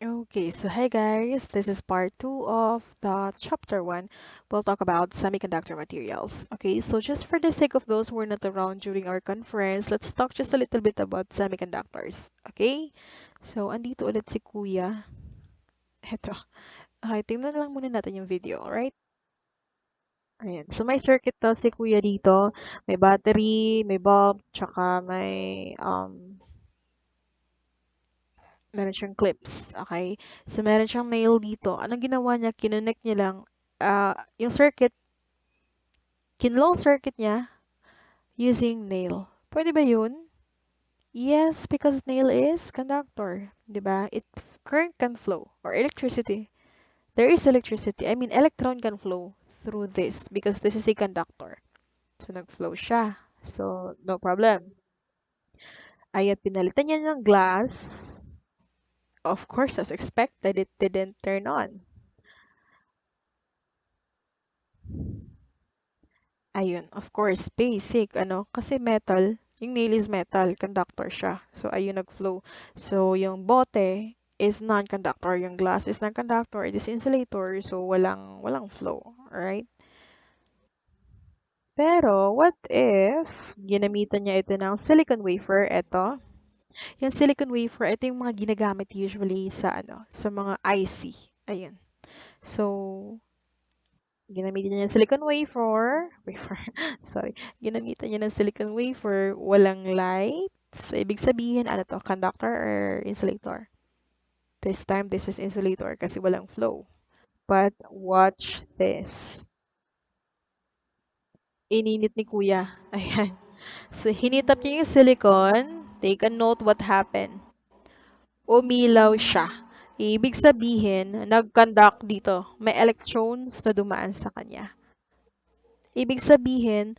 Okay, so hi guys, this is part 2 of the chapter 1. We'll talk about semiconductor materials. Okay, so just for the sake of those who were not around during our conference, let's talk just a little bit about semiconductors. Okay, so andito ulit si Kuya. Eto. Okay, tingnan lang muna natin yung video, alright? Ayan, so may circuit to si Kuya dito. May battery, may bulb, tsaka meron siyang clips, okay? So, meron siyang nail dito. Anong ginawa niya? Kinonect niya lang yung circuit, kinlow circuit niya using nail. Pwede ba yun? Yes, because nail is conductor, 'di ba? Current can flow or electricity. There is electricity. I mean, electron can flow through this because this is a conductor. So, nag-flow siya. So, no problem. Ayan, pinalitan niya ng glass. Of course, as expected, it didn't turn on. Ayun, of course, basic, kasi metal, yung nail is metal, conductor siya. So, ayun, nag-flow. So, yung bote is non-conductor, yung glass is non-conductor, it is insulator, so walang flow, alright? Pero, what if, ginamitan niya ito ng silicon wafer, ito. Yung silicon wafer, ito yung mga ginagamit usually sa mga IC. Ayun. So, ginamitan niya ng silicon wafer, sorry, ginamitan niya ng silicon wafer, walang lights. Ibig sabihin, ano to, conductor or insulator? This time, this is insulator kasi walang flow. But watch this. Ininit ni Kuya. Ayan. So, hinitap niya yung silicon. Take a note what happened. Umilaw siya. Ibig sabihin, nag-conduct dito. May electrons na dumaan sa kanya. Ibig sabihin,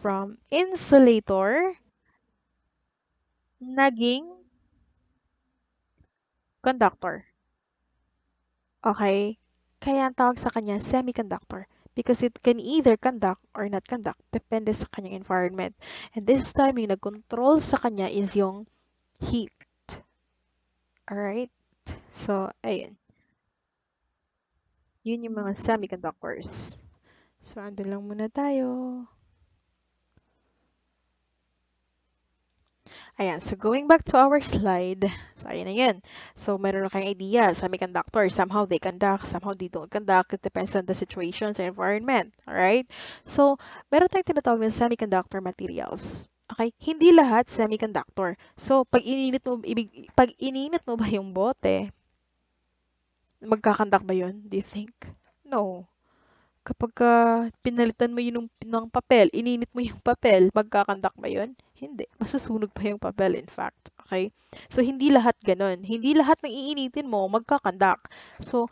from insulator, naging conductor. Okay? Kaya ang tawag sa kanya semiconductor because it can either conduct or not conduct depende sa kanyang environment. And this time, yung nag-control sa kanya is yung heat. Alright? So, ayun. Yun yung mga semiconductors. So, andun lang muna tayo. Ayan, so going back to our slide, so ayan na yun. So meron na kayong idea, semiconductors, somehow they conduct, somehow they don't conduct. It depends on the situations and environment. Alright? So, meron tayong tinatawag na semiconductor materials. Okay? Hindi lahat semiconductor. So, pag ininit mo ba yung bote, magkakandak ba yun? Do you think? No. Kapag pinalitan mo yun ng papel, ininit mo yung papel, magkakandak ba yun? Hindi. Masusunog pa yung papel, in fact. Okay? So, hindi lahat ganun. Hindi lahat ng iinitin mo, magkakandak. So,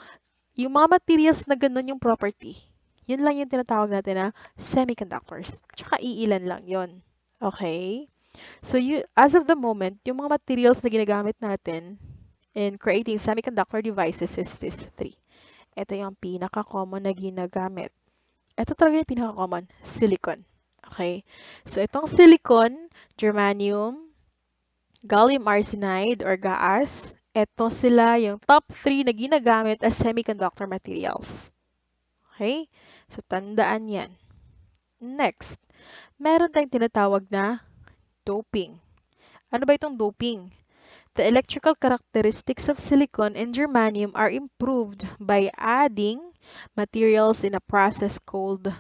yung mga materials na ganun yung property, yun lang yung tinatawag natin na semiconductors. Tsaka iilan lang yun. Okay? So, as of the moment, yung mga materials na ginagamit natin in creating semiconductor devices is this three. Ito yung pinaka-common na ginagamit. Ito talaga yung pinaka-common, silicon. Okay? So, itong silicon, germanium, gallium arsenide or GaAs, ito sila yung top 3 na ginagamit as semiconductor materials. Okay? So, tandaan yan. Next, meron tayong tinatawag na doping. Ano ba itong doping? The electrical characteristics of silicon and germanium are improved by adding materials in a process called.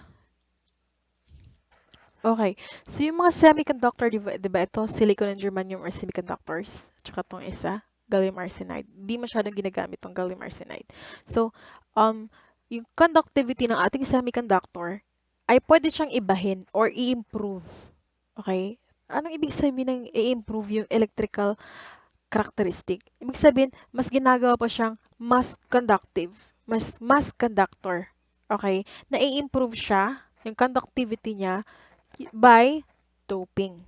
Okay. So, yung mga semiconductor, di ba ito, silicon and germanium or semiconductors, tsaka itong isa, gallium arsenide. Di masyadong ginagamit itong gallium arsenide. So, yung conductivity ng ating semiconductor ay pwede siyang ibahin or i-improve. Okay? Anong ibig sabihin ng i-improve yung electrical characteristic? Ibig sabihin, mas ginagawa pa siyang mas conductive, mas conductor. Okay? Na-i-improve siya, yung conductivity niya, by doping.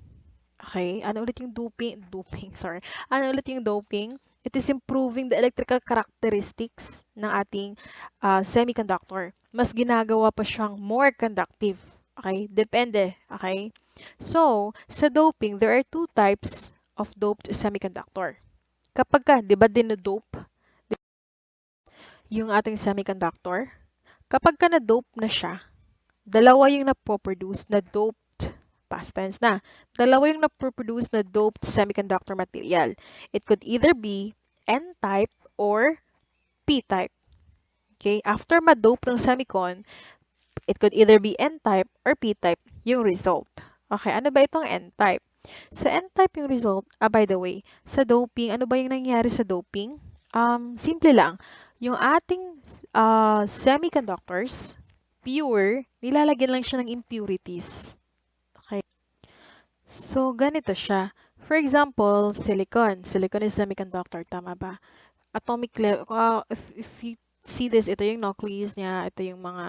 Okay? Ano ulit yung doping? Doping, sorry. Ano ulit yung doping? It is improving the electrical characteristics ng ating semiconductor. Mas ginagawa pa siyang more conductive. Okay? Depende. Okay? So, sa doping, there are two types of doped semiconductor. Kapag ka, di ba, dinodope? Yung ating semiconductor, kapag ka na-dope na siya, dalawa yung napoproduce na doped, past tense na, dalawa yung napoproduce na doped semiconductor material. It could either be N-type or P-type. Okay? After ma-dope ng semicon, it could either be N-type or P-type yung result. Okay, ano ba itong N-type? So, N-type yung result. By the way, sa doping, ano ba yung nangyayari sa doping? Simple lang. Yung ating semiconductors, pure, nilalagyan lang siya ng impurities. Okay. So, ganito siya. For example, silicon. Silicon is semiconductor, tama ba? Atomic level, if you see this, ito yung nucleus niya, ito yung mga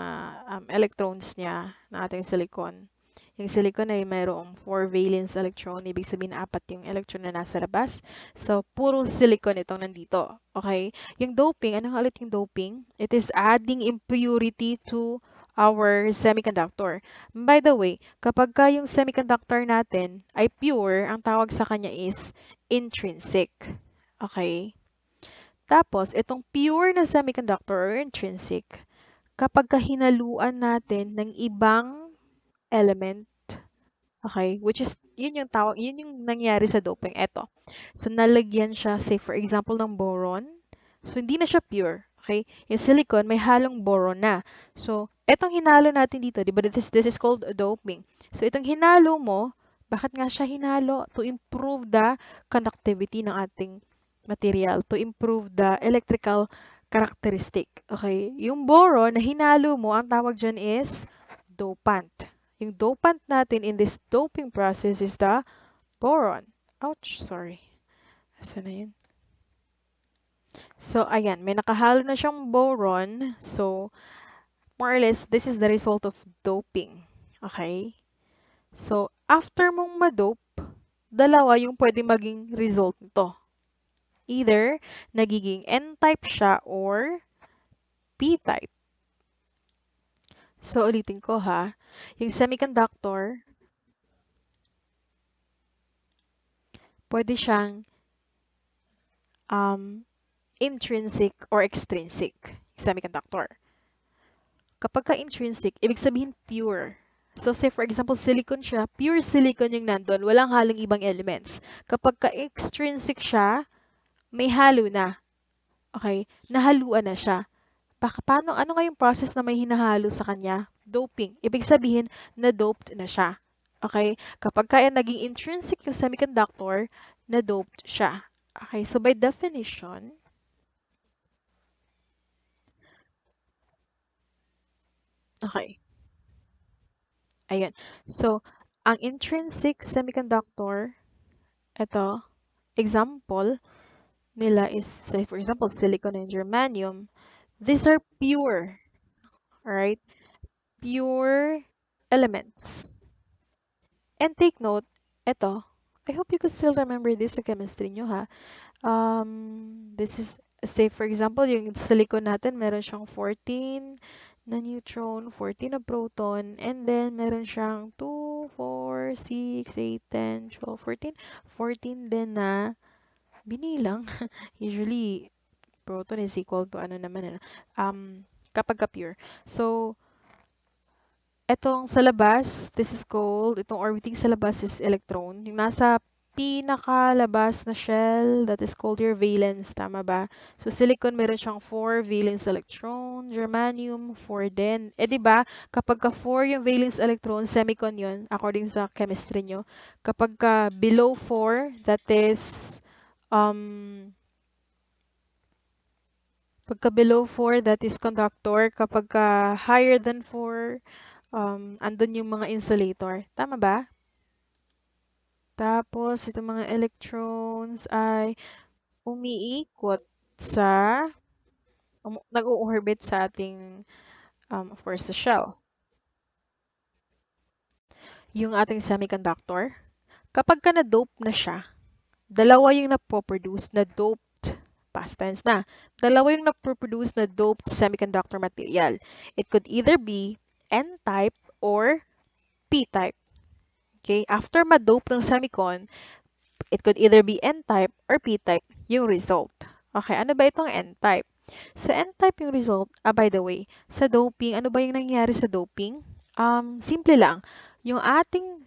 electrons niya na ating silicon. Yung silicon ay mayroong 4 valence electron, ibig sabihin apat yung electron na nasa labas. So, puro silicon itong nandito. Okay? Yung doping, ano nga ulit yung doping? It is adding impurity to our semiconductor. By the way, kapag ka yung semiconductor natin ay pure, ang tawag sa kanya is intrinsic. Okay? Tapos, itong pure na semiconductor or intrinsic, kapag hinaluan natin ng ibang element, okay, which is, yun yung tawag, yun yung nangyari sa doping. Eto. So, nalagyan siya, say, for example, ng boron. So, hindi na siya pure. Okay? Yung silicon, may halong boron na. So, etong hinalo natin dito, di ba, this is called doping. So, itong hinalo mo, bakit nga siya hinalo? To improve the conductivity ng ating material, to improve the electrical characteristic. Okay? Yung boron na hinalo mo, ang tawag dyan is dopant. Yung dopant natin in this doping process is the boron. Ouch, sorry. Saan na yun? So, ayan, may nakahalo na siyang boron. So, more or less, this is the result of doping. Okay? So, after mong ma-dope, dalawa yung pwede maging result nito. Either, nagiging N-type siya or P-type. So, ulitin ko ha. Yung semiconductor, pwede siyang intrinsic or extrinsic semiconductor. Kapag ka-intrinsic, ibig sabihin pure. So, say for example, silicon siya, pure silicon yung nandun, walang halong ibang elements. Kapag ka-extrinsic siya, may halo na. Okay? Nahaluan na siya. Paano, ano nga yung process na may hinahalo sa kanya? Doping. Ibig sabihin, na-doped na siya. Okay? Kapag kaya naging intrinsic yung semiconductor, na-doped siya. Okay? So, by definition, okay. Ayan. So, ang intrinsic semiconductor, ito, example nila is, say, for example, silicon and germanium. These are pure, right? Pure elements. And take note, ito, I hope you could still remember this sa chemistry nyo, ha? This is, say, for example, yung silicon natin, meron siyang 14 na neutron, 14 na proton, and then meron siyang 2, 4, 6, 8, 10, 12, 14. 14 din na binilang. Usually, proton is equal to ano naman, kapag ka-pure. So, etong sa labas, this is called, itong orbiting sa labas is electron. Yung nasa pinakalabas na shell, that is called your valence, tama ba? So, silicon, meron siyang 4 valence electron, germanium, 4 din. Eh, di ba, kapag ka 4 yung valence electron, semicon yun, according sa chemistry nyo. Kapag ka below 4, that is, pagka below 4, that is conductor. Kapag ka higher than 4, andun yung mga insulator. Tama ba? Tapos, itong mga electrons ay umiikot sa, nag-orbit sa ating, of course, the shell. Yung ating semiconductor, kapag ka na-dope na siya, dalawa yung napoproduce na doped, past tense na, dalawa yung napoproduce na doped semiconductor material. It could either be N-type or P-type. Okay? After ma-dope ng semicon, it could either be N-type or P-type yung result. Okay, ano ba itong N-type? So N-type yung result. By the way, sa doping, ano ba yung nangyayari sa doping? Simple lang. Yung ating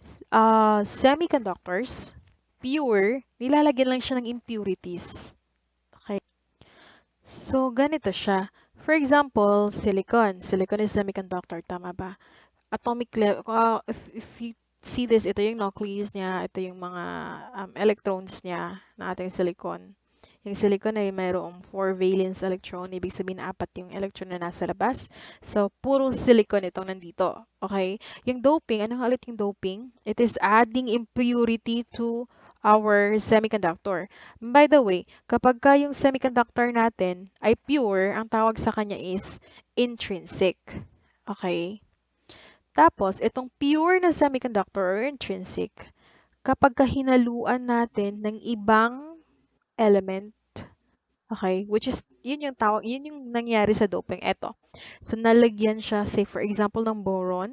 semiconductors, pure, nilalagyan lang siya ng impurities. Okay. So, ganito siya. For example, silicon. Silicon is semiconductor, tama ba? Atomic level, if you see this, ito yung nucleus niya, ito yung mga electrons niya na ating silicon. Yung silicon ay mayroong 4 valence electron, ibig sabihin apat yung electron na nasa labas. So, puro silicon itong nandito. Okay? Yung doping, anong ulit yung doping? It is adding impurity to our semiconductor. By the way, kapag ka yung semiconductor natin ay pure, ang tawag sa kanya is intrinsic. Okay? Tapos, itong pure na semiconductor or intrinsic, kapag hinaluan natin ng ibang element, okay, which is, yun yung tawag, yun yung nangyari sa doping. Eto. So, nalagyan siya, say, for example, ng boron.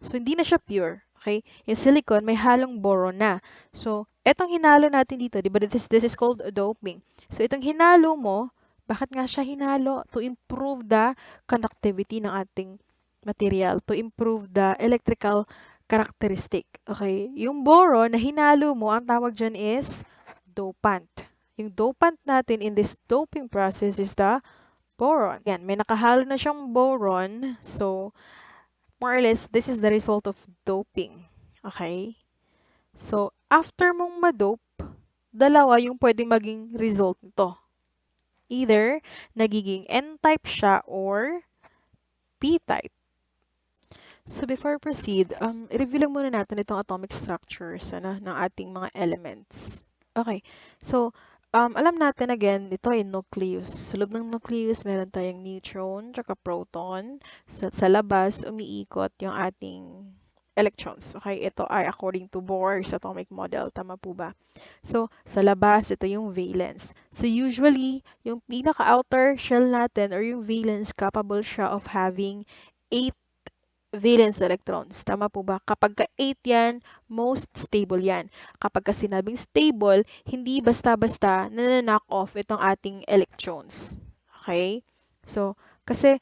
So, hindi na siya pure. Okay? Yung silicon, may halong boron na. So, etong hinalo natin dito, di ba? This is called doping. So, itong hinalo mo, bakit nga siya hinalo? To improve the conductivity ng ating material, to improve the electrical characteristic. Okay? Yung boron na hinalo mo, ang tawag dyan is dopant. Yung dopant natin in this doping process is the boron. Yan, may nakahalo na siyang boron. So, more or less, this is the result of doping. Okay? So, after mong ma-dope, dalawa yung pwedeng maging result nito. Either, nagiging N-type siya or P-type. So before I proceed, i-review lang muna natin itong atomic structures ng ating mga elements. Okay, so alam natin again, ito ay nucleus. Sa loob ng nucleus, meron tayong neutron, tsaka proton. So sa labas, umiikot yung ating electrons. Okay, ito ay according to Bohr's atomic model. Tama po ba? So sa labas, ito yung valence. So usually, yung pinaka-outer shell natin or yung valence, capable siya of having 8 valence electrons. Tama po ba? Kapag ka 8 yan, most stable yan. Kapag ka sinabing stable, hindi basta-basta na-knock off itong ating electrons. Okay? So, kasi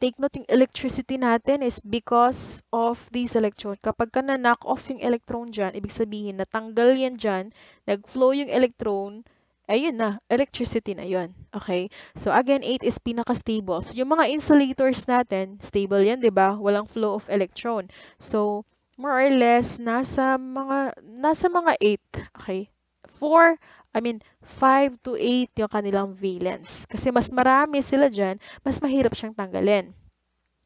take note yung electricity natin is because of these electrons. Kapag ka na-knock off yung electron dyan, ibig sabihin natanggal yan dyan, nag-flow yung electron, ayun na, electricity na yun. Okay? So again, 8 is pinaka-stable. So yung mga insulators natin, stable yan, di ba? Walang flow of electron. So more or less, nasa mga 8. Okay? 5 to 8 yung kanilang valence. Kasi mas marami sila dyan, mas mahirap siyang tanggalin.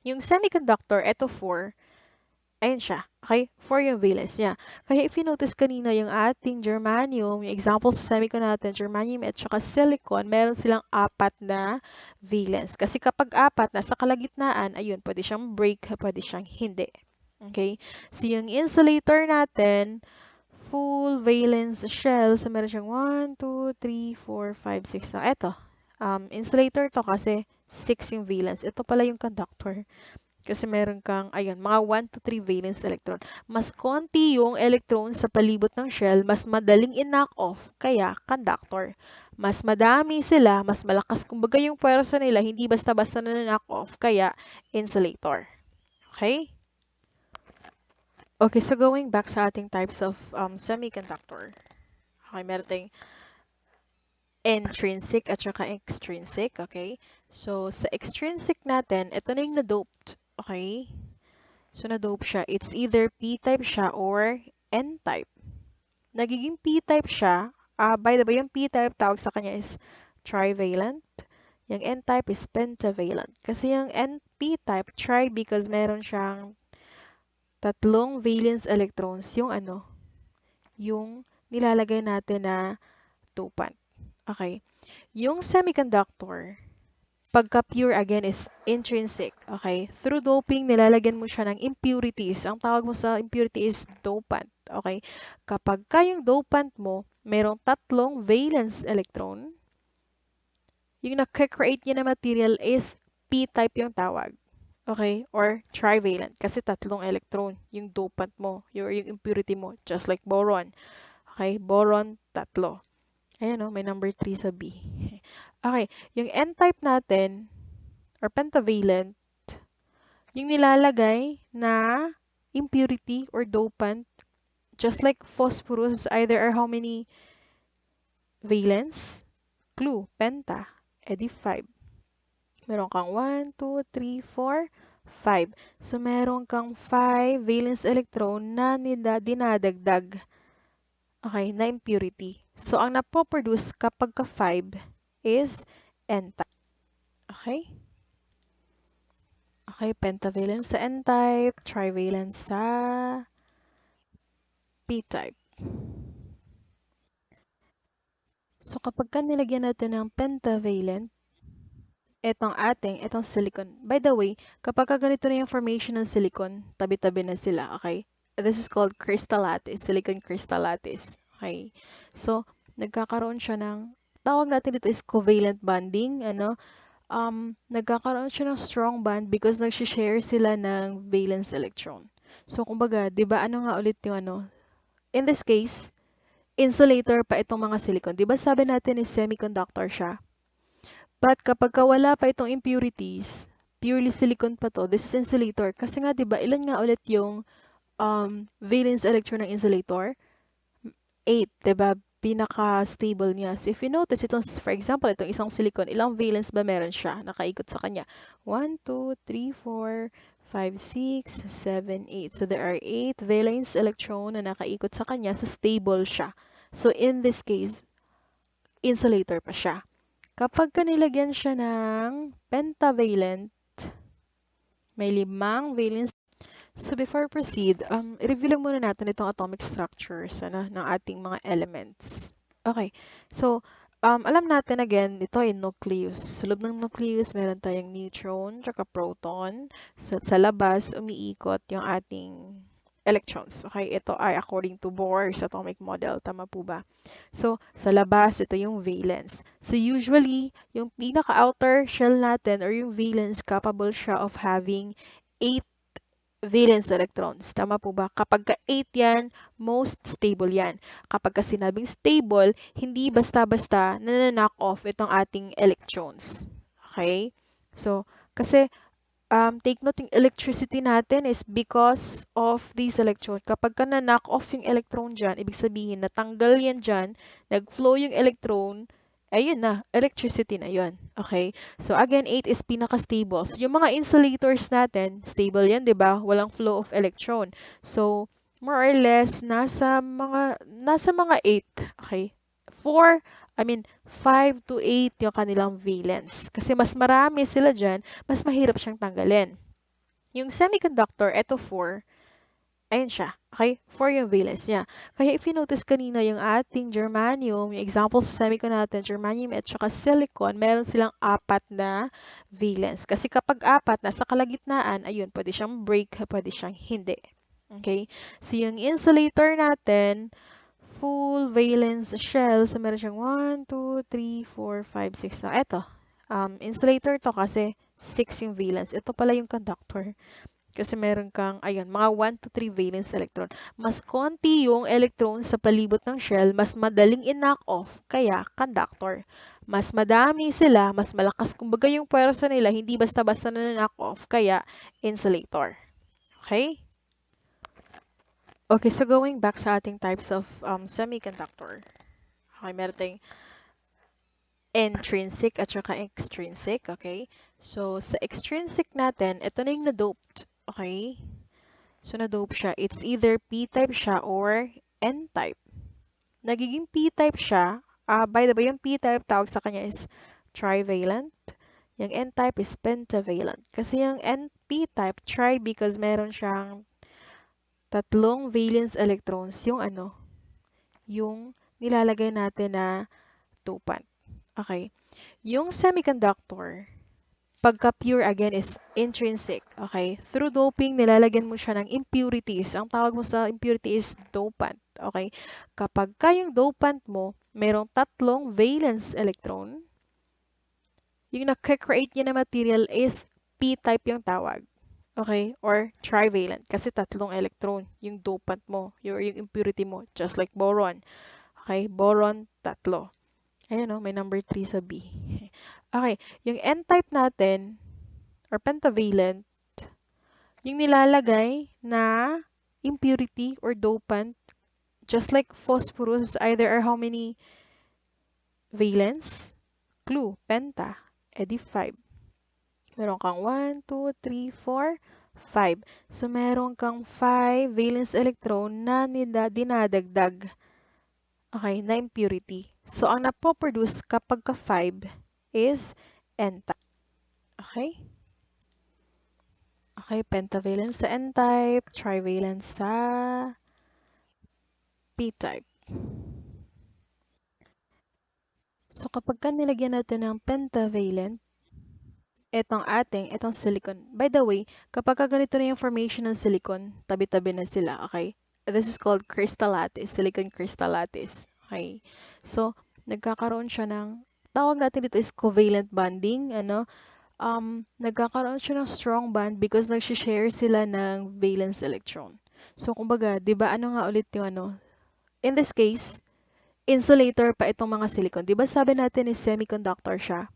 Yung semiconductor, eto 4, ayun siya. Okay? 4 yung valence niya. Kaya if you notice kanina yung ating germanium, yung example sa semiconductor natin, germanium at saka silicon, meron silang 4 na valence. Kasi kapag 4, nasa kalagitnaan, ayun, pwede siyang break, pwede siyang hindi. Okay? So yung insulator natin, full valence shell. So, meron siyang 1, 2, 3, 4, 5, 6 na. Ito, insulator to kasi 6 yung valence. Ito pala yung conductor. Kasi meron kang, ayun, mga 1 to 3 valence electron. Mas konti yung electron sa palibot ng shell, mas madaling i-knock off, kaya conductor. Mas madami sila, mas malakas kumbaga yung pwersa nila, hindi basta-basta na knock off, kaya insulator. Okay? Okay, so going back sa ating types of semiconductor. Okay, meron tayong intrinsic at saka extrinsic, okay? So, sa extrinsic natin, ito na yung na-doped, okay? So, na-dope siya. It's either P-type siya or N-type. Nagiging P-type siya. By the way, yung P-type, tawag sa kanya is trivalent. Yung N-type is pentavalent. Kasi yung P-type, tri because meron siyang tatlong valence electrons. Yung nilalagay natin na dopant. Okay. Yung semiconductor, pagka pure again is intrinsic. Okay. Through doping, nilalagyan mo siya ng impurities. Ang tawag mo sa impurity is dopant. Okay. Kapag yung dopant mo, mayroong tatlong valence electron, yung nakakreate niya na material is P-type yung tawag. Okay? Or trivalent. Kasi tatlong electron yung dopant mo, yung impurity mo. Just like boron. Okay? Boron, tatlo. Ayan o, may number 3 sa B. Okay, yung N-type natin, or pentavalent, yung nilalagay na impurity or dopant, just like phosphorus, either are how many valence? Clue, penta, edi 5. Meron kang 1, 2, 3, 4, 5. So, meron kang 5 valence electron na dinadagdag, okay, na impurity. So, ang napoproduce kapag ka 5 is N-type. Okay? Okay, pentavalent sa N-type, trivalent sa P-type. So, kapag ka nilagyan natin ng pentavalent, itong silicon. By the way, kapag ka ganito na yung formation ng silicon, tabi-tabi na sila, okay? This is called crystal lattice, silicon crystal lattice. Okay? So, nagkakaroon siya ng, tawag natin dito is covalent bonding, ano? Nagkakaroon siya ng strong bond because nag-share sila ng valence electron. So, kumbaga, di ba, ano nga ulit yung ano? In this case, insulator pa itong mga silicon. Di ba sabi natin is semiconductor siya? But kapag wala pa itong impurities, purely silicon pa to, this is insulator. Kasi nga, di ba, ilan nga ulit yung valence electron ng insulator? 8, di ba? Pinaka-stable niya. So, if you notice, itong, for example, itong isang silicon, ilang valence ba meron siya? Nakaikot sa kanya. 1, 2, 3, 4, 5, 6, 7, 8. So, there are 8 valence electron na nakaikot sa kanya. So, stable siya. So, in this case, insulator pa siya. Kapag nilagyan siya ng pentavalent, may 5 valence. So before proceed, i-review lang muna natin itong atomic structures ng ating mga elements. Okay, so alam natin again, ito ay nucleus. Sa loob ng nucleus, meron tayong neutron, tsaka proton. So sa labas, umiikot yung ating electrons. Okay, ito ay according to Bohr's atomic model. Tama po ba? So, sa labas, ito yung valence. So, usually, yung pinaka-outer shell natin or yung valence, capable siya of having 8 valence electrons. Tama po ba? Kapag ka 8 yan, most stable yan. Kapag ka sinabing stable, hindi basta-basta na-knock off itong ating electrons. Okay? So, kasi take note yung electricity natin is because of these electrons. Kapag ka na-knock off yung electron dyan, ibig sabihin natanggal yan dyan, nag-flow yung electron, ayun na, electricity na yun. Okay? So again, 8 is pinaka-stable. So yung mga insulators natin, stable yan, di ba? Walang flow of electron. So, more or less, nasa mga 8. Okay? 4, I mean, 5 to 8 yung kanilang valence. Kasi mas marami sila dyan, mas mahirap siyang tanggalin. Yung semiconductor, eto 4, ayun siya. Okay? 4 yung valence niya. Kaya if you notice kanina yung ating germanium, yung example sa semiconductor, germanium at saka silicon, meron silang 4 na valence. Kasi kapag 4, nasa kalagitnaan, ayun, pwede siyang break, pwede siyang hindi. Okay? So yung insulator natin, full valence shell. So, meron siyang 1, 2, 3, 4, 5, 6 na. Ito, insulator to kasi 6 yung valence. Ito pala yung conductor. Kasi meron kang, ayun, mga 1 to 3 valence electron. Mas konti yung electron sa palibot ng shell, mas madaling i-knock off, kaya conductor. Mas madami sila, mas malakas kumbaga yung pwersa nila, hindi basta-basta na knock off, kaya insulator. Okay? Okay, so going back sa ating types of semiconductor. Okay, meron tayong intrinsic at saka extrinsic, okay? So, sa extrinsic natin, ito na yung na-doped, okay? So, na-dope siya. It's either P-type siya or N-type. Nagiging P-type siya. By the way, yung P-type, tawag sa kanya is trivalent. Yung N-type is pentavalent. Kasi yung P-type, tri because meron siyang 3 valence electrons. Yung nilalagay natin na dopant. Okay. Yung semiconductor, pagka pure again is intrinsic. Okay. Through doping, nilalagyan mo siya ng impurities. Ang tawag mo sa impurity is dopant. Okay. Kapag yung dopant mo, merong 3 valence electron, yung nag-create niya na material is P-type yung tawag. Okay? Or trivalent. Kasi 3 electron yung dopant mo, yung impurity mo. Just like boron. Okay? Boron, 3. Ayan o, may number 3 sa B. Okay, yung N-type natin, or pentavalent, yung nilalagay na impurity or dopant, just like phosphorus, either are how many valence? Clue, penta, edi 5. Meron kang 1, 2, 3, 4, 5. So, meron kang 5 valence electron na dinadagdag, okay, na impurity. So, ang napoproduce kapag ka 5 is N-type. Okay? Okay, pentavalent sa N-type, trivalent sa P-type. So, kapag ka nilagyan natin ng pentavalent, itong silicon. By the way, kapag ka ganito na yung formation ng silicon, tabi-tabi na sila, okay? This is called crystal lattice, silicon crystal lattice. Okay? So, nagkakaroon siya ng, tawag natin dito is covalent bonding, ano? Nagkakaroon siya ng strong bond because nag-share sila ng valence electron. So, kumbaga, di ba, ano nga ulit yung ano? In this case, insulator pa itong mga silicon. Di ba sabi natin is semiconductor siya?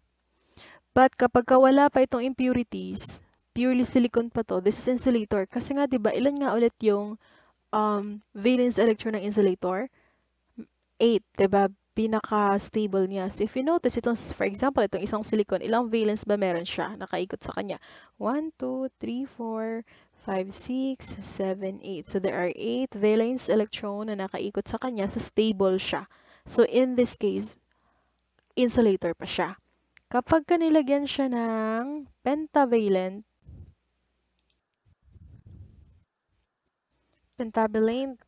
But kapag wala pa itong impurities, purely silicon pa to, this is insulator. Kasi nga, di ba, ilan nga ulit yung valence electron ng insulator? 8, di ba? Pinaka-stable niya. So, if you notice, itong, for example, itong isang silicon, ilang valence ba meron siya? Nakaikot sa kanya. 1, 2, 3, 4, 5, 6, 7, 8. So, there are 8 valence electron na nakaikot sa kanya. So, stable siya. So, in this case, insulator pa siya. Kapag nilagyan siya ng pentavalent, pentavalent,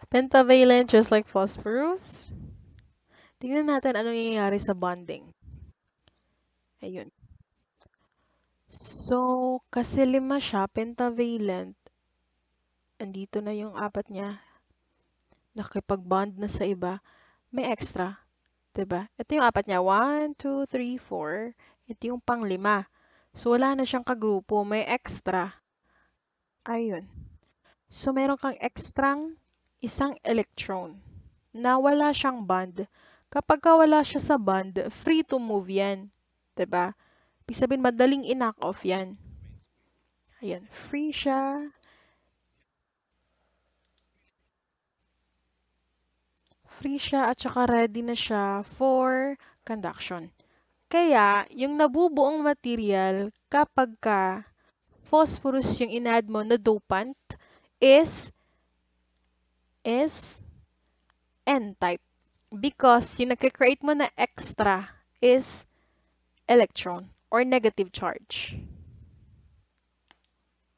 pentavalent just like phosphorus, tingnan natin ano nangyayari sa bonding. Ayun. So, kasi 5 siya, pentavalent, andito na yung 4 niya, nakipag-bond na sa iba, may extra. 'Di ba? Ito yung 4 niya, 1, 2, 3, 4. Ito yung pang-5. So, wala na siyang kagrupo, may extra. Ayun. So, meron kang extrang isang electron na wala siyang bond. Kapag wala siya sa bond, free to move yan. 'Di ba? Ibig sabihin, madaling i-knock off yan. Ayan, free siya at saka ready na siya for conduction. Kaya, yung nabubuong material kapag phosphorus yung in-add mo na dopant is is N-type. Because yung nagka-create mo na extra is electron or negative charge.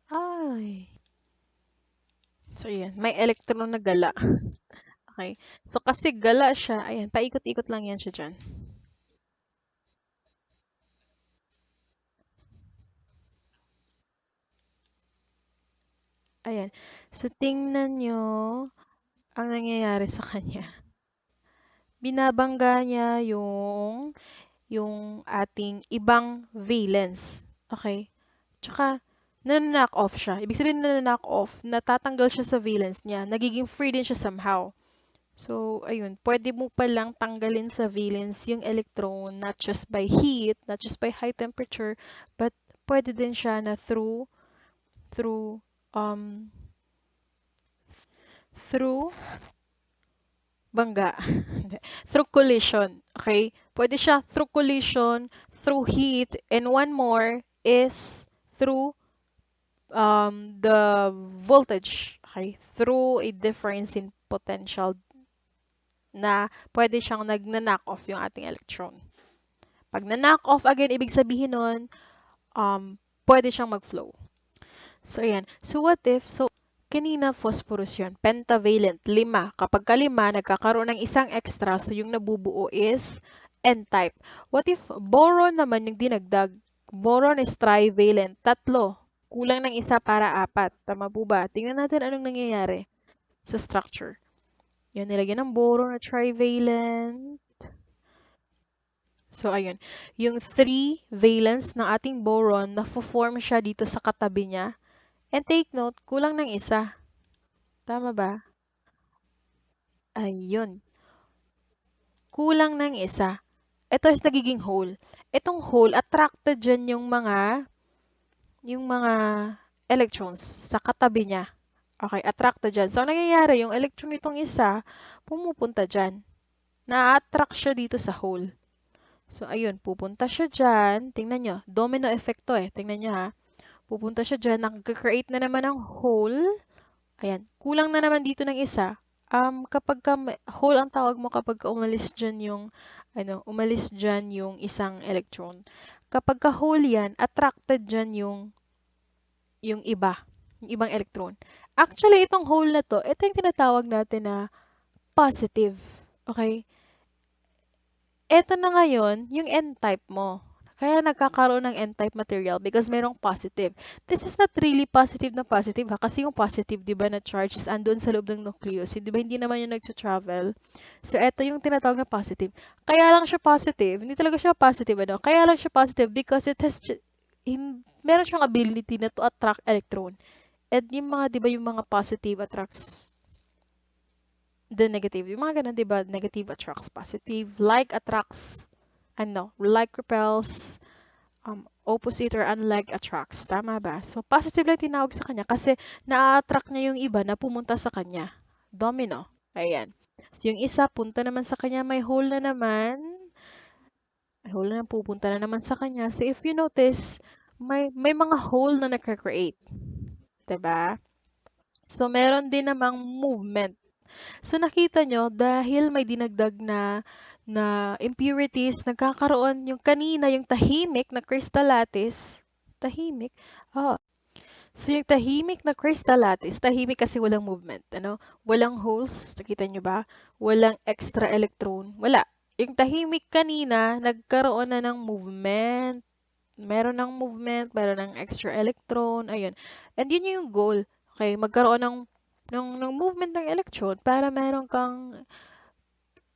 Ay. So, ayan. May electron na gala. Okay. So, kasi gala siya, ayan, paikot-ikot lang yan siya dyan. Ayan. So, tingnan nyo ang nangyayari sa kanya. Binabangga niya yung ating ibang valence. Okay? Tsaka, knock off siya. Ibig sabihin knock off, natatanggal siya sa valence niya. Nagiging free din siya somehow. So, ayun, pwede mo palang tanggalin sa valence yung electron not just by heat, not just by high temperature, but pwede din siya na through um through bangga. Hindi. Through collision. Okay? Pwede siya through collision, through heat, and one more is through the voltage. Okay? Through a difference in potential na pwede siyang nag-knock off yung ating electron. Pag na-knock off again, ibig sabihin nun, pwede siyang mag-flow. So, ayan. So, what if, so, kanina phosphorus yun, pentavalent, 5. Kapag ka 5, nagkakaroon ng isang extra, so yung nabubuo is N-type. What if boron naman yung dinagdag? Boron is trivalent, 3. Kulang ng isa para 4. Tama po ba? Tingnan natin anong nangyayari sa structure. Yun, nilagyan ng boron na trivalent. So, ayun. Yung 3 valence ng ating boron, na-form siya dito sa katabi niya. And take note, kulang ng isa. Tama ba? Ayun. Kulang ng isa. Ito is nagiging hole. Itong hole, attracted dyan yung mga electrons sa katabi niya. Okay, attracted dyan. So, ang nangyayari, yung electron nitong isa, pumupunta dyan. Na-attract siya dito sa hole. So, ayun, pupunta siya dyan. Tingnan nyo, domino effect to eh. Tingnan nyo ha. Pupunta siya dyan, nag-create na naman ng hole. Ayan, kulang na naman dito ng isa. Kapag hole ang tawag mo kapag umalis dyan yung isang electron. Kapag ka hole yan, attracted dyan yung yung ibang electron. Actually, itong hole na to, ito yung tinatawag natin na positive. Okay? Ito na ngayon, yung N-type mo. Kaya nagkakaroon ng N-type material because mayroong positive. This is not really positive na positive ha, kasi yung positive, di ba, na charge is andun sa loob ng nucleus. Di ba, hindi naman yung nag-travel. So, ito yung tinatawag na positive. Kaya lang siya positive. Hindi talaga siya positive, ano? Kaya lang siya positive because it has, meron siyang ability na to attract electron. And yung mga, di ba, yung mga positive attracts the negative. Yung mga ganun, di ba? Negative attracts positive. Like attracts, like repels, opposite or unlike attracts. Tama ba? So, positive lang tinawag sa kanya kasi na-attract niya yung iba na pumunta sa kanya. Domino. Ayan. So, yung isa, punta naman sa kanya, may hole na naman. May hole na pupunta na naman sa kanya. So, if you notice, may mga hole na nagka-create. Diba? So, meron din namang movement. So nakita nyo, dahil may dinagdag na impurities, nagkakaroon yung kanina, yung tahimik na crystal lattice. Tahimik? Oh. So yung tahimik na crystal lattice, tahimik kasi walang movement. Ano? Walang holes. Nakita nyo ba? Walang extra electron. Wala. Yung tahimik kanina, nagkaroon na ng movement. Meron ng extra electron. Ayun. And yun yung goal. Okay, magkaroon ng movement ng electron para meron kang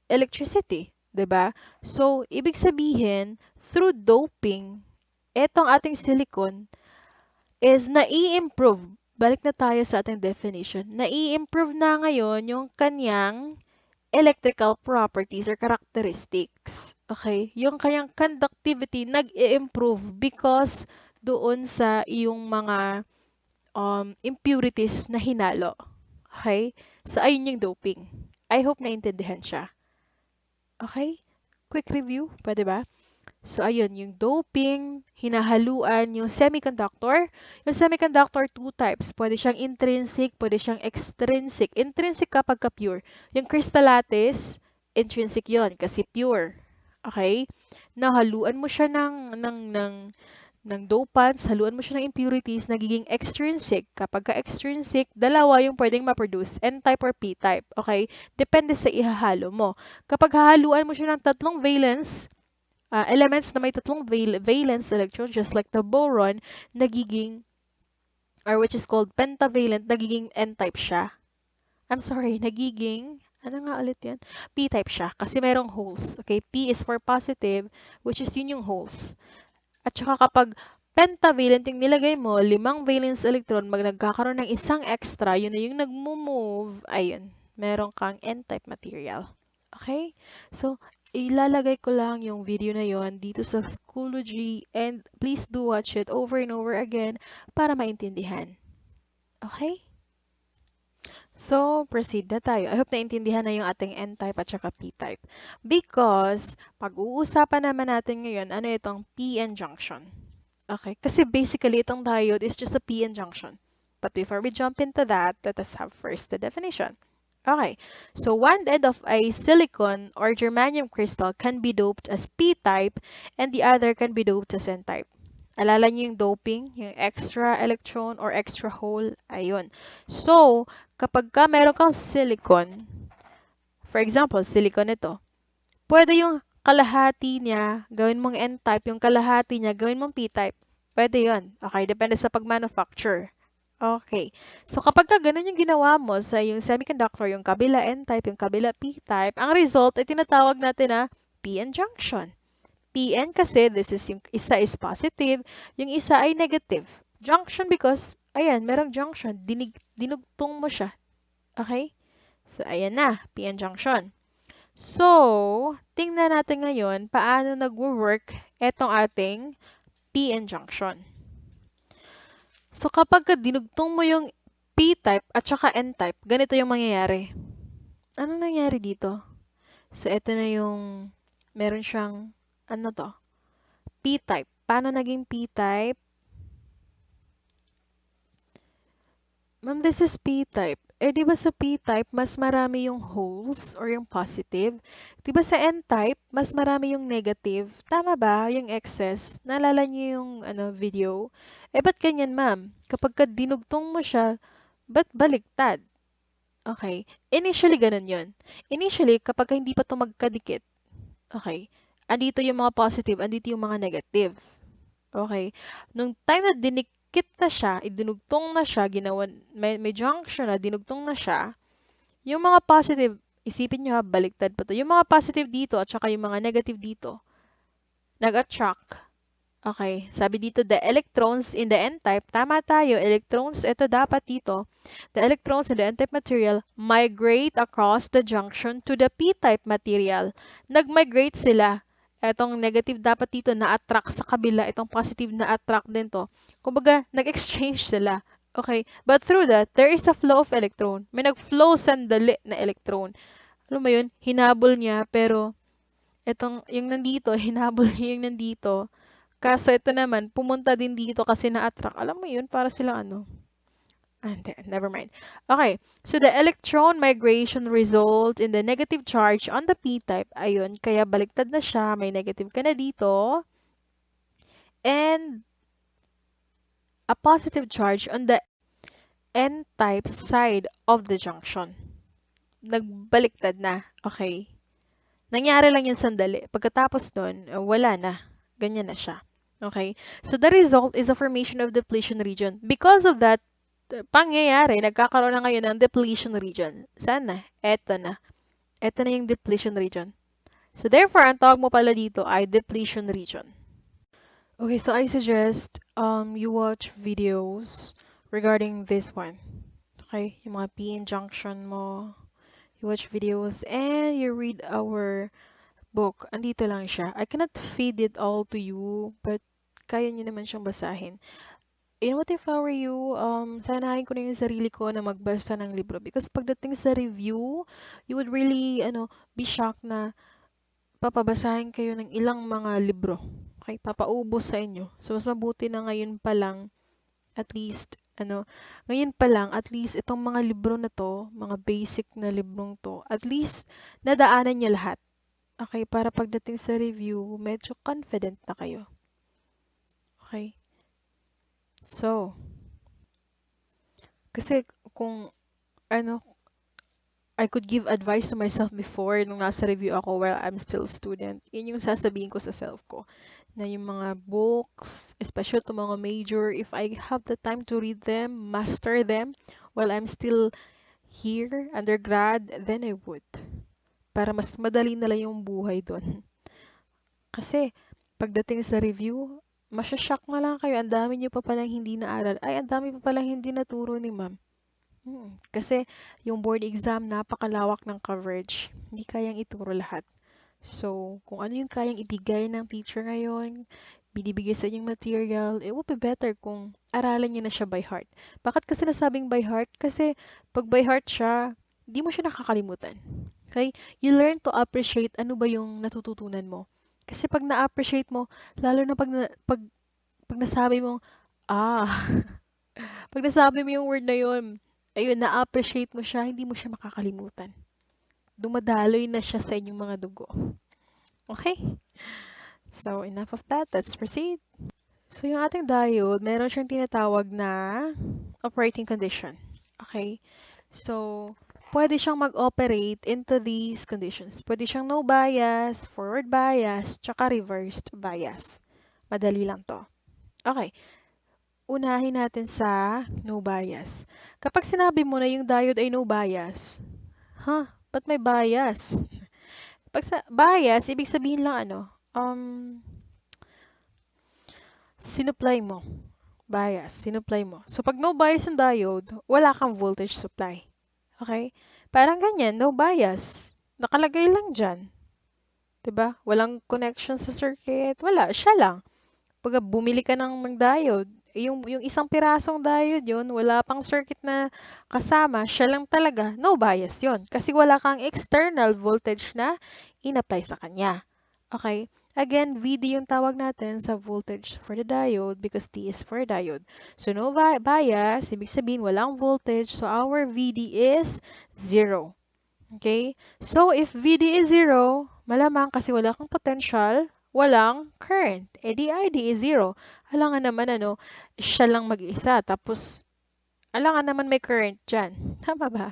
electricity, 'di ba? So, ibig sabihin, through doping, etong ating silicon is nai-improve. Balik na tayo sa ating definition. Nai-improve na ngayon yung kanyang electrical properties or characteristics. Okay? Yung kanyang conductivity nag-i-improve because doon sa iyong mga impurities na hinalo. Okay? So, ayun yung doping. I hope naintindihan siya. Okay? Quick review, pwede ba? So, ayun, yung doping, hinahaluan, yung semiconductor. Yung semiconductor, two types. Pwede siyang intrinsic, pwede siyang extrinsic. Intrinsic kapag ka-pure. Yung crystal lattice, intrinsic yon kasi pure. Okay? Nahaluan mo siya ng dopants, haluan mo siya ng impurities, nagiging extrinsic. Kapag ka-extrinsic, dalawa yung pwedeng ma-produce, N-type or P-type. Okay? Depende sa ihahalo mo. Kapag hahaluan mo siya ng tatlong valence, elements na may tatlong valence electrons, just like the boron, nagiging, or which is called pentavalent, nagiging N-type siya. I'm sorry, nagiging, ano nga ulit yan? P-type siya, kasi merong holes. Okay? P is for positive, which is yun yung holes. At saka kapag pentavalent yung nilagay mo, 5 valence electron, nagkakaroon ng isang extra, yun na yung nagmo-move, ayun, meron kang N-type material. Okay? So, ilalagay ko lang yung video na yon dito sa Schoology and please do watch it over and over again para maintindihan. Okay? So, proceed na tayo. I hope naintindihan na yung ating N-type at saka P-type. Because, pag-uusapan naman natin ngayon, ano itong PN junction. Okay? Kasi basically, itong diode is just a PN junction. But before we jump into that, let us have first the definition. Okay, so one end of a silicon or germanium crystal can be doped as P-type and the other can be doped as N-type. Alala niyo yung doping, yung extra electron or extra hole, ayun. So, kapag ka meron kang silicon, for example, silicon ito, pwede yung kalahati niya, gawin mong N-type, yung kalahati niya, gawin mong P-type. Pwede yun. Okay, depende sa pag-manufacture. Okay. So, kapag ka ganun yung ginawa mo sa yung semiconductor, yung kabila N-type, yung kabila P-type, ang result ay tinatawag natin na PN junction. PN kasi, this is yung isa is positive, yung isa ay negative. Junction because, ayan, merong junction. Dinugtong mo siya. Okay? So, ayan na, PN junction. So, tingnan natin ngayon paano nagwo-work etong ating p-n junction. So, kapag dinugtong mo yung p-type at saka n-type, ganito yung mangyayari. Anong nangyari dito? So, ito na yung meron siyang, ano to? P-type. Paano naging P-type? Ma'am, this is P-type. Eh, di ba sa P-type, mas marami yung holes or yung positive? Di ba sa N-type, mas marami yung negative? Tama ba? Yung excess? Naalala niyo yung video? Eh, ba't ganyan, ma'am? Kapag dinugtong mo siya, ba't baliktad? Okay. Initially, ganun yun. Initially, kapag hindi pa ito magkadikit, okay, andito yung mga positive, andito yung mga negative. Okay. Nung time na dinikit na siya, idinugtong na siya, may junction na, dinugtong na siya, yung mga positive, isipin nyo ha, baliktad pa to. Yung mga positive dito at saka yung mga negative dito, nag-attract. Okay, sabi dito, the electrons in the n-type, tama tayo, electrons, ito dapat dito, the electrons in the n-type material migrate across the junction to the p-type material. Nag-migrate sila. Etong negative dapat dito na-attract sa kabila, itong positive na-attract din to. Kumbaga, nag-exchange sila. Okay, but through that, there is a flow of electron. May nag-flow sandali na electron. Alam mo yun, hinabol niya, pero itong, yung nandito, hinabol niya yung nandito. Kaso ito naman, pumunta din dito kasi na-attract. Alam mo yun, para silang ano. Hindi, never mind. Okay, so the electron migration result in the negative charge on the p-type. Ayun, kaya baliktad na siya. May negative ka na dito. And a positive charge on the n-type side of the junction. Nagbaliktad na. Okay. Nangyari lang yun sandali. Pagkatapos nun, wala na. Ganyan na siya. Okay? So the result is a formation of depletion region. Because of that, pangyayari, nagkakaroon na ngayon ng depletion region. Saan na? Eto na. Eto na yung depletion region. So therefore, ang tawag mo pala dito ay depletion region. Okay, so I suggest you watch videos regarding this one. Okay? Yung mga p-n junction mo. You watch videos and you read our book. Andito lang siya. I cannot feed it all to you, but kaya niyo naman siyang basahin. You know what, if I were you, sanahin ko na yung sarili ko na magbasa ng libro. Because pagdating sa review, you would really, be shocked na papabasahin kayo ng ilang mga libro. Okay, papaubos sa inyo. So, mas mabuti na ngayon pa lang, at least, ngayon pa lang, at least itong mga libro na to, mga basic na librong to, at least, nadaanan niyo lahat. Okay, para pagdating sa review, medyo confident na kayo. Okay? So, kasi kung, I could give advice to myself before nung nasa review ako while I'm still a student. Yun yung sasabihin ko sa self ko. Na yung mga books, especially to mga major, if I have the time to read them, master them, while I'm still here, undergrad, then I would. Para mas madali na lang yung buhay doon. Kasi, pagdating sa review, masyashock na lang kayo. Ang dami nyo pa palang hindi naaral. Ay, ang dami pa palang hindi naturo ni ma'am. Kasi yung board exam, napakalawak ng coverage. Hindi kayang ituro lahat. So, kung ano yung kayang ibigay ng teacher ngayon, binibigay sa inyong material, it would be better kung aralan nyo na siya by heart. Bakit kasi nasabing by heart? Kasi pag by heart siya, di mo siya nakakalimutan. Okay? You learn to appreciate ano ba yung natututunan mo. Kasi pag na-appreciate mo, lalo na pag nasabi mo, pag nasabi mo yung word na yun, ayun, na-appreciate mo siya, hindi mo siya makakalimutan. Dumadaloy na siya sa inyong mga dugo. Okay? So, enough of that. Let's proceed. So, yung ating diode, meron siyang tinatawag na operating condition. Okay? So, pwede siyang mag-operate into these conditions. Pwede siyang no bias, forward bias, tsaka reversed bias. Madali lang to. Okay. Unahin natin sa no bias. Kapag sinabi mo na yung diode ay no bias, ba't may bias? Pag sa bias, ibig sabihin lang sinupply mo. Bias, sinupply mo. So, pag no bias yung diode, wala kang voltage supply. Okay? Parang ganyan, no bias. Nakalagay lang dyan. 'Di ba? Walang connection sa circuit. Wala, siya lang. Pag bumili ka ng diode, yung isang pirasong diode yun, wala pang circuit na kasama, siya lang talaga. No bias yun. Kasi wala kang external voltage na in-apply sa kanya. Okay? Again, VD yung tawag natin sa voltage for the diode because T is for diode. So, no bias, ibig sabihin walang voltage. So, our VD is 0. Okay? So, if VD is 0, malamang kasi wala kang potential, walang current. Eh di ID is 0. Alangan naman siya lang mag-isa. Tapos, alangan naman may current dyan. Tama ba?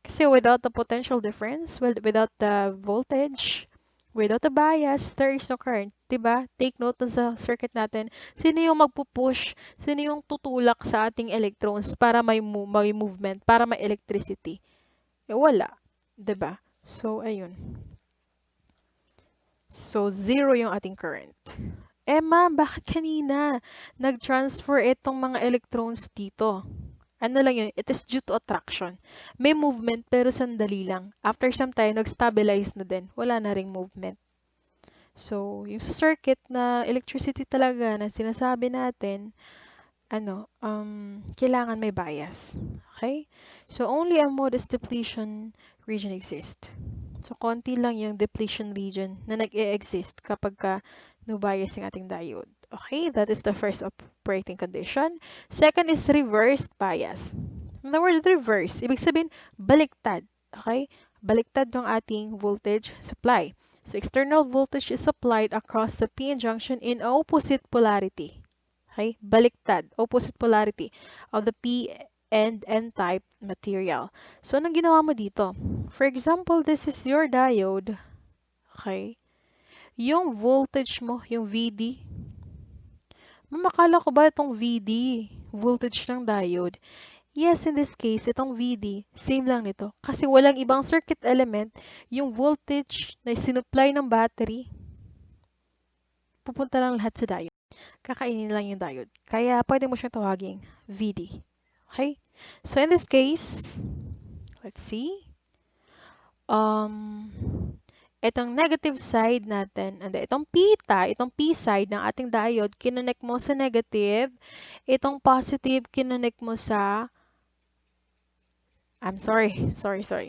Kasi without the potential difference, without the voltage, without the bias, there is no current. Diba? Take note dun sa circuit natin. Sino yung magpupush? Sino yung tutulak sa ating electrons para may movement, para may electricity? Eh, wala. 'Di ba? So, ayun. So, 0 yung ating current. Eh, ma'am, bakit kanina nag-transfer itong mga electrons dito? Ano lang yun? It is due to attraction. May movement pero sandali lang. After some time, nag-stabilize na din. Wala na ring movement. So, yung sa circuit na electricity talaga na sinasabi natin, kailangan may bias. Okay? So, only a modest depletion region exists. So, konti lang yung depletion region na nag-e-exist kapag no bias yung ating diode. Okay? That is the first operating condition. Second is reverse bias. In other words, reverse. Ibig sabihin, baliktad. Okay? Baliktad yung ating voltage supply. So, external voltage is supplied across the PN junction in opposite polarity. Okay? Baliktad, opposite polarity of the P and N-type material. So, anong ginawa mo dito? For example, this is your diode. Okay? Yung voltage mo, yung VD, mamakala ko ba itong VD? Voltage ng diode. Yes, in this case, itong VD, same lang nito. Kasi walang ibang circuit element, yung voltage na sinupply ng battery, pupunta lang lahat sa diode. Kakainin lang yung diode. Kaya pwede mo siyang tawaging VD. Okay? So in this case, let's see. Itong negative side natin, itong itong P side ng ating diode, kinonect mo sa negative. Itong positive, kinonect mo sa, sorry,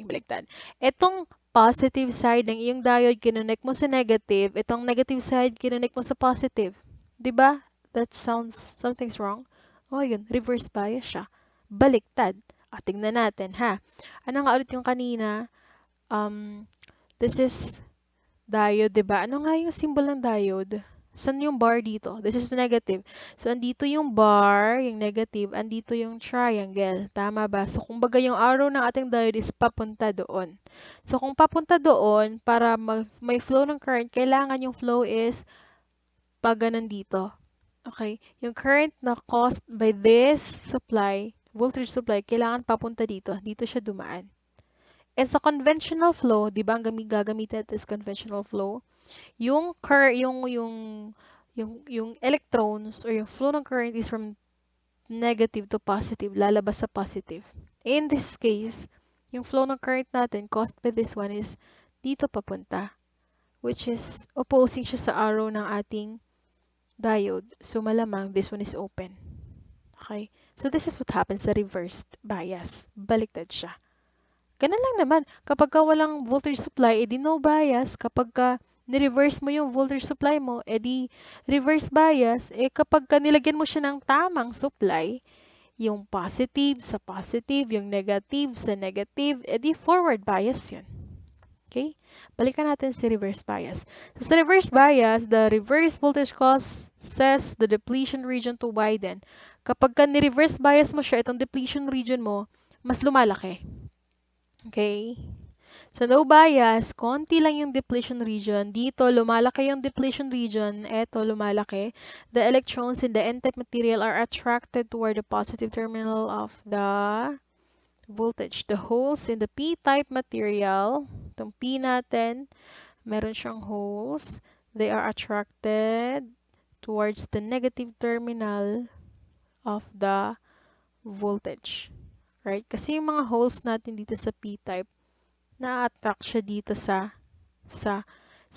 baliktad. Itong positive side ng iyong diode, kinonect mo sa negative. Itong negative side, kinonect mo sa positive. 'Di ba? That sounds, something's wrong. Oh, yun, reverse bias siya. Baliktad. Tingnan natin, ha? Ano nga ulit yung kanina? This is diode, 'di ba? Ano nga yung symbol ng diode? Saan yung bar dito? This is negative. So, andito yung bar, yung negative, andito yung triangle. Tama ba? So, kumbaga yung arrow ng ating diode is papunta doon. So, kung papunta doon, para may flow ng current, kailangan yung flow is pag nandito. Okay? Yung current na caused by this supply, voltage supply, kailangan papunta dito. Dito siya dumaan. And sa conventional flow, 'di ba, ang gagamitin natin is conventional flow, yung electrons or yung flow ng current is from negative to positive, lalabas sa positive. In this case, yung flow ng current natin caused by this one is dito papunta, which is opposing siya sa arrow ng ating diode. So malamang this one is open. Okay? So this is what happens sa reversed bias. Baliktad siya. Ganun lang naman. Kapag walang voltage supply, edi no bias. Kapag ni-reverse mo yung voltage supply mo, edi reverse bias. Kapag nilagyan mo siya ng tamang supply, yung positive sa positive, yung negative sa negative, edi forward bias yun. Okay? Balikan natin si reverse bias. So, sa reverse bias, the reverse voltage causes the depletion region to widen. Kapag ni-reverse bias mo siya, itong depletion region mo, mas lumalaki. Okay? So, no bias, konti lang yung depletion region. Dito, lumalaki yung depletion region. Eto, lumalaki. The electrons in the N-type material are attracted toward the positive terminal of the voltage. The holes in the P-type material, itong P natin, meron siyang holes. They are attracted towards the negative terminal of the voltage. Right? Kasi yung mga holes natin dito sa P-type, na-attract siya dito sa sa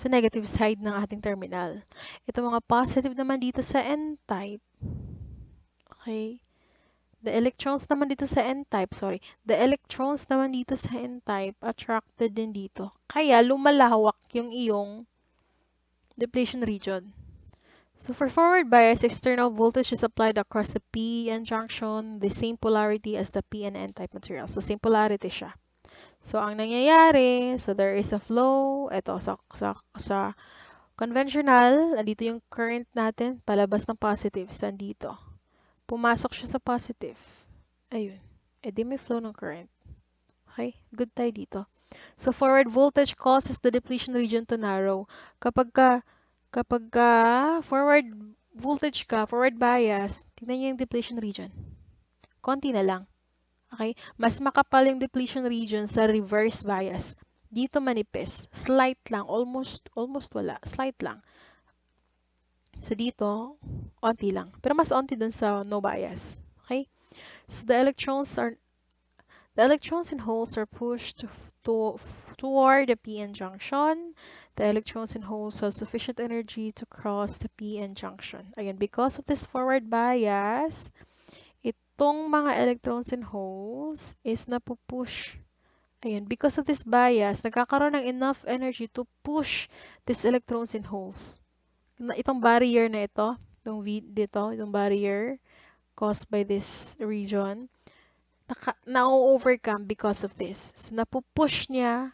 negative side ng ating terminal. Ito mga positive naman dito sa N-type. Okay? The electrons naman dito sa N-type, sorry. The electrons naman dito sa N-type attracted din dito. Kaya lumalawak yung iyong depletion region. So for forward bias, external voltage is applied across the P-N junction, the same polarity as the P and N-type material. So same polarity siya. So ang nangyayari, so there is a flow, ito sa conventional, andito yung current natin, palabas ng positive, sandito. Pumasok siya sa positive. Ayun. E di may flow ng current. Okay? Good tayo dito. So forward voltage causes the depletion region to narrow. Kapag ka forward voltage ka, forward bias, tingnan nyo yung depletion region. Konti na lang. Okay? Mas makapal yung depletion region sa reverse bias. Dito manipis. Slight lang. Almost wala. Slight lang. So dito, onti lang. Pero mas onti dun sa no bias. Okay? So the electrons in holes are pushed toward the p-n junction. The electrons in holes have sufficient energy to cross the p-n junction. Again, because of this forward bias, itong mga electrons in holes is napupush. Ayan, because of this bias, nagkakaroon ng enough energy to push these electrons in holes. Itong barrier na ito, itong barrier caused by this region, na-overcome because of this. So, napupush niya,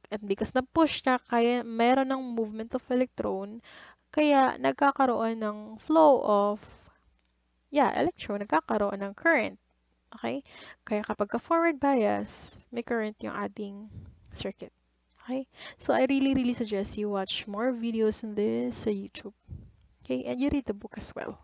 at because na-push niya, kaya meron ng movement of electron, kaya nagkakaroon ng flow of, electron, nagkakaroon ng current. Okay? Kaya kapag ka-forward bias, may current yung ating circuit. Okay? So, I really suggest you watch more videos on this sa YouTube. Okay? And you read the book as well.